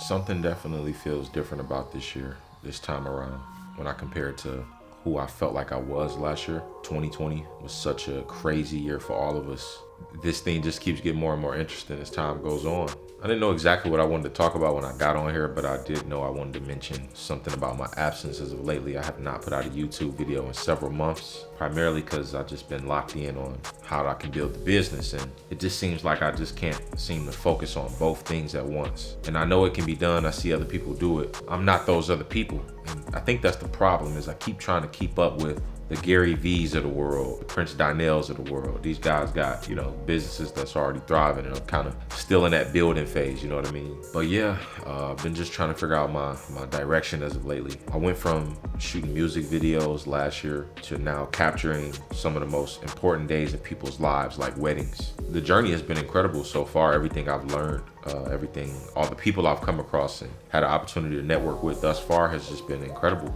Something definitely feels different about this year, this time around, when I compare it to who I felt like I was last year. 2020 was such a crazy year for all of us. This thing just keeps getting more and more interesting as time goes on. I didn't know exactly what I wanted to talk about when I got on here, but I did know I wanted to mention something about my absence as of lately. I have not put out a YouTube video in several months, primarily because I've just been locked in on how I can build the business, and it just seems like I just can't seem to focus on both things at once. And I know it can be done. I see other people do it. I'm not those other people, and I think that's the problem. Is I keep trying to keep up with the Gary V's of the world, the Prince Donnells of the world. These guys got, businesses that's already thriving, and I'm kind of still in that building phase, you know what I mean? But yeah, I've been just trying to figure out my direction as of lately. I went from shooting music videos last year to now capturing some of the most important days in people's lives, like weddings. The journey has been incredible so far. Everything I've learned, all the people I've come across and had an opportunity to network with thus far has just been incredible.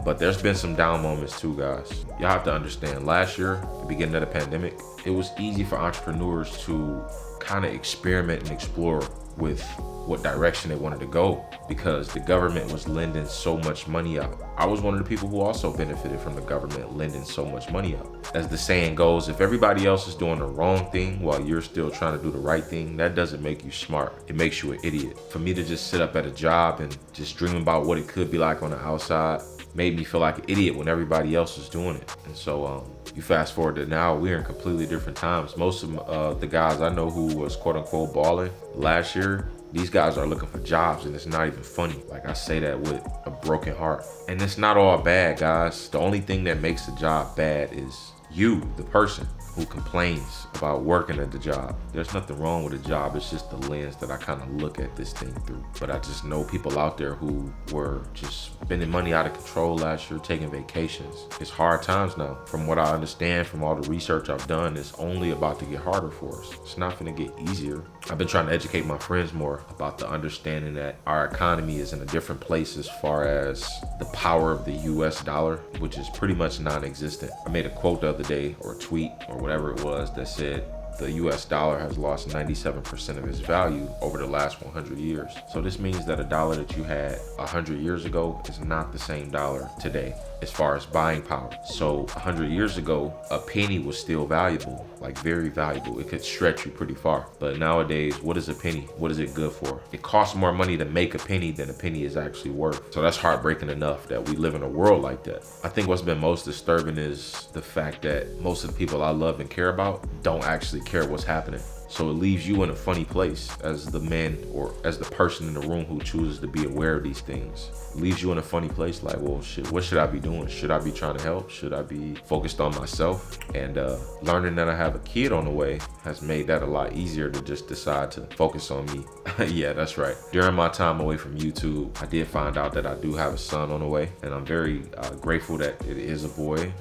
But there's been some down moments too, guys. Y'all have to understand, last year, the beginning of the pandemic, it was easy for entrepreneurs to kind of experiment and explore with what direction they wanted to go because the government was lending so much money out. I was one of the people who also benefited from the government lending so much money out. As the saying goes, if everybody else is doing the wrong thing while you're still trying to do the right thing, that doesn't make you smart. It makes you an idiot. For me to just sit up at a job and just dream about what it could be like on the outside made me feel like an idiot when everybody else was doing it. And so you fast forward to now, we're in completely different times. Most of the guys I know who was quote unquote balling last year, these guys are looking for jobs, and it's not even funny. Like, I say that with a broken heart. And it's not all bad, guys. The only thing that makes the job bad is you, the person who complains about working at the job. There's nothing wrong with a job. It's just the lens that I kind of look at this thing through. But I just know people out there who were just spending money out of control last year, taking vacations. It's hard times now. From what I understand, from all the research I've done, it's only about to get harder for us. It's not gonna get easier. I've been trying to educate my friends more about the understanding that our economy is in a different place as far as the power of the US dollar, which is pretty much non-existent. I made a quote the other day, or a tweet, or whatever it was, that said the US dollar has lost 97% of its value over the last 100 years. So this means that a dollar that you had 100 years ago is not the same dollar today as far as buying power. So 100 years ago, a penny was still valuable, like very valuable. It could stretch you pretty far. But nowadays, what is a penny? What is it good for? It costs more money to make a penny than a penny is actually worth. So that's heartbreaking enough that we live in a world like that. I think what's been most disturbing is the fact that most of the people I love and care about don't actually care what's happening. So it leaves you in a funny place as the man or as the person in the room who chooses to be aware of these things. It leaves you in a funny place like, well, shit, what should I be doing? Should I be trying to help? Should I be focused on myself? And learning that I have a kid on the way has made that a lot easier to just decide to focus on me. Yeah, that's right. During my time away from YouTube, I did find out that I do have a son on the way, and I'm very grateful that it is a boy.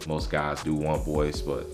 Most guys do want boys, but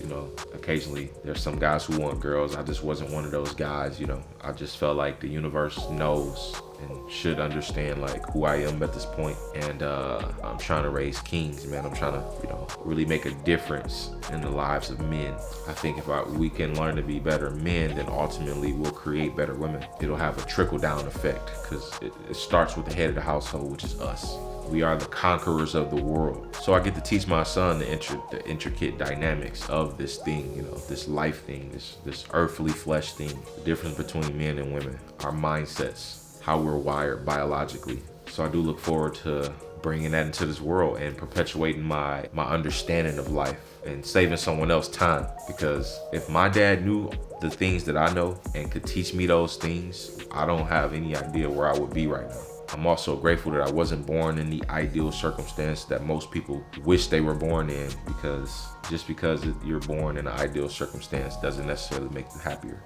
occasionally there's some guys who want girls. I just wasn't one of those guys. I just felt like the universe knows and should understand like who I am at this point. And I'm trying to raise kings, man. I'm trying to, really make a difference in the lives of men. I think if we can learn to be better men, then ultimately we'll create better women. It'll have a trickle down effect because it starts with the head of the household, which is us. We are the conquerors of the world. So I get to teach my son the intricate dynamics of this thing, this life thing, this earthly flesh thing, the difference between men and women, our mindsets, how we're wired biologically. So I do look forward to bringing that into this world and perpetuating my understanding of life and saving someone else time. Because if my dad knew the things that I know and could teach me those things, I don't have any idea where I would be right now. I'm also grateful that I wasn't born in the ideal circumstance that most people wish they were born in, because just because you're born in an ideal circumstance doesn't necessarily make you happier,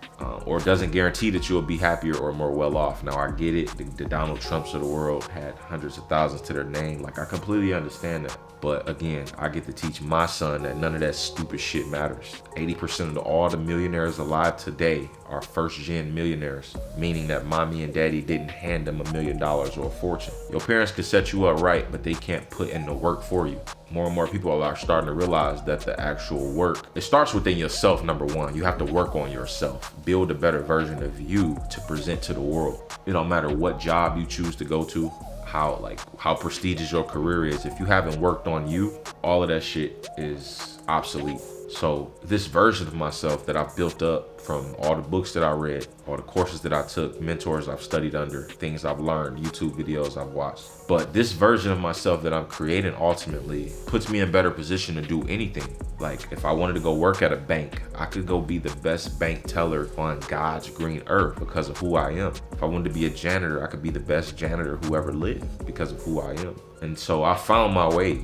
or doesn't guarantee that you'll be happier or more well off. Now I get it, the Donald Trumps of the world had hundreds of thousands to their name. Like, I completely understand that. But again, I get to teach my son that none of that stupid shit matters. 80% of all the millionaires alive today are first-gen millionaires, meaning that mommy and daddy didn't hand them $1 million or a fortune. Your parents could set you up right, but they can't put in the work for you. more and more people are starting to realize that the actual work, it starts within yourself. Number one, you have to work on yourself, build a better version of you to present to the world. It don't matter what job you choose to go to, how prestigious your career is. If you haven't worked on you, all of that shit is obsolete. So this version of myself that I've built up from all the books that I read, all the courses that I took, mentors I've studied under, things I've learned, YouTube videos I've watched. But this version of myself that I'm creating ultimately puts me in a better position to do anything. Like if I wanted to go work at a bank, I could go be the best bank teller on God's green earth because of who I am. If I wanted to be a janitor, I could be the best janitor who ever lived because of who I am. And so I found my way,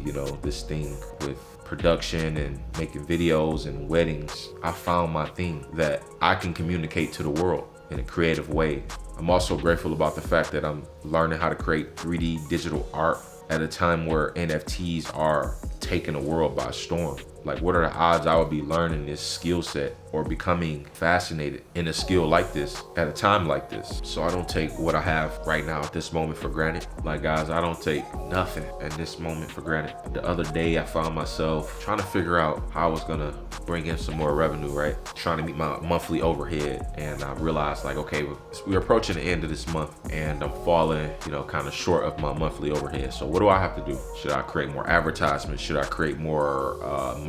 this thing with production and making videos and weddings. I found my thing that I can communicate to the world in a creative way. I'm also grateful about the fact that I'm learning how to create 3D digital art at a time where NFTs are taking the world by storm. Like, what are the odds I would be learning this skill set or becoming fascinated in a skill like this at a time like this? So I don't take what I have right now at this moment for granted. Like, guys, I don't take nothing at this moment for granted. The other day, I found myself trying to figure out how I was gonna bring in some more revenue, right? Trying to meet my monthly overhead. And I realized, like, okay, we're approaching the end of this month and I'm falling, kind of short of my monthly overhead. So what do I have to do? Should I create more advertisements? Should I create more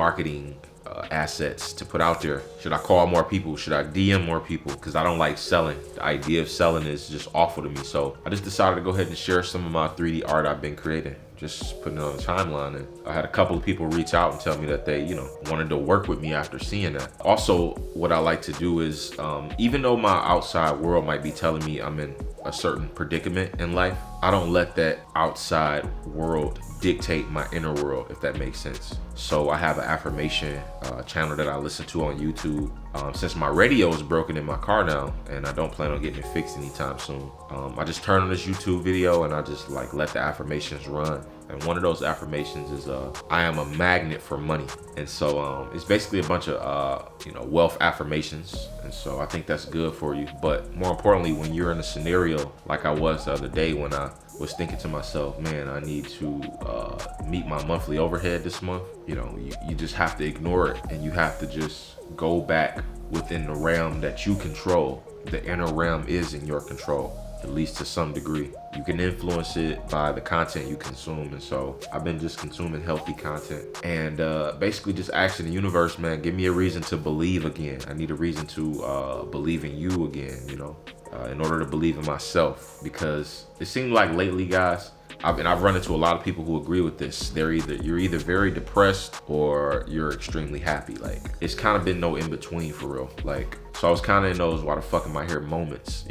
marketing assets to put out there? Should I call more people? Should I DM more people? Because I don't like selling. The idea of selling is just awful to me. So I just decided to go ahead and share some of my 3D art I've been creating, just putting it on the timeline. And I had a couple of people reach out and tell me that they, wanted to work with me after seeing that. Also, what I like to do is, even though my outside world might be telling me I'm in a certain predicament in life, I don't let that outside world dictate my inner world, if that makes sense. So I have an affirmation channel that I listen to on YouTube. Since my radio is broken in my car now and I don't plan on getting it fixed anytime soon, I just turn on this YouTube video and I just let the affirmations run. And one of those affirmations is I am a magnet for money. And so it's basically a bunch of wealth affirmations. And so I think that's good for you. But more importantly, when you're in a scenario like I was the other day, when I was thinking to myself, man, I need to meet my monthly overhead this month, you just have to ignore it and you have to just go back within the realm that you control. The inner realm is in your control, at least to some degree. You can influence it by the content you consume. And so I've been just consuming healthy content and basically just asking the universe, man, give me a reason to believe again. I need a reason to believe in you again, in order to believe in myself. Because it seemed like lately, guys, I've run into a lot of people who agree with this. You're either very depressed or you're extremely happy. Like, it's kind of been no in between for real. So I was kind of in those why the fuck am I here moments,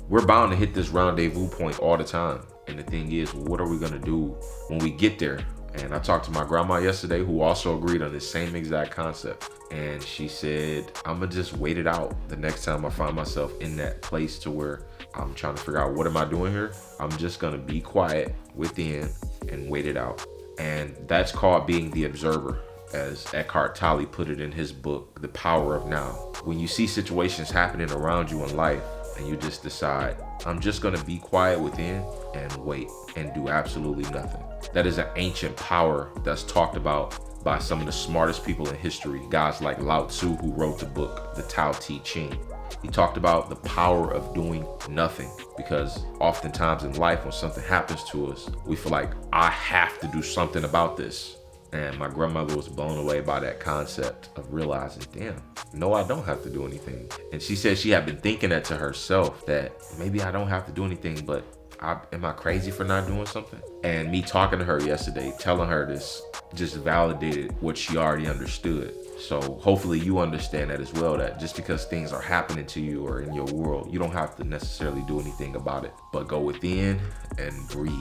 We're bound to hit this rendezvous point all the time. And the thing is, what are we gonna do when we get there? And I talked to my grandma yesterday who also agreed on the same exact concept. And she said, I'm gonna just wait it out the next time I find myself in that place to where I'm trying to figure out what am I doing here? I'm just gonna be quiet within and wait it out. And that's called being the observer, as Eckhart Tolle put it in his book, The Power of Now. When you see situations happening around you in life and you just decide, I'm just gonna be quiet within and wait and do absolutely nothing. That is an ancient power that's talked about by some of the smartest people in history, guys like Lao Tzu, who wrote the book, The Tao Te Ching. He talked about the power of doing nothing, because oftentimes in life when something happens to us, we feel like, I have to do something about this. And my grandmother was blown away by that concept of realizing, damn, no, I don't have to do anything. And she said she had been thinking that to herself, that maybe I don't have to do anything, but am I crazy for not doing something? And me talking to her yesterday, telling her this, just validated what she already understood. So hopefully you understand that as well, that just because things are happening to you or in your world, you don't have to necessarily do anything about it, but go within and breathe.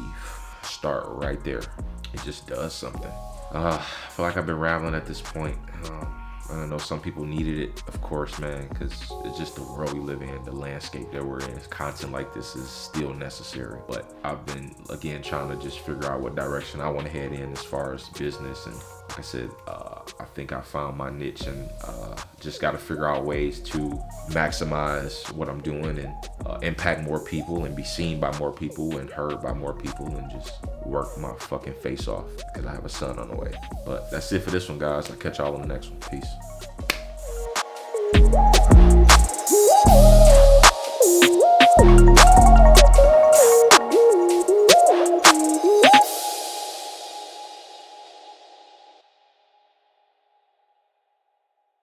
Start right there. It just does something. I feel like I've been rambling at this point. I don't know, some people needed it, of course, man, because it's just the world we live in, the landscape that we're in. Content like this is still necessary. But I've been, again, trying to just figure out what direction I want to head in as far as business and like I said, I think I found my niche, and just got to figure out ways to maximize what I'm doing and impact more people and be seen by more people and heard by more people, and just work my fucking face off because I have a son on the way. But that's it for this one, guys. I'll catch y'all on the next one. Peace.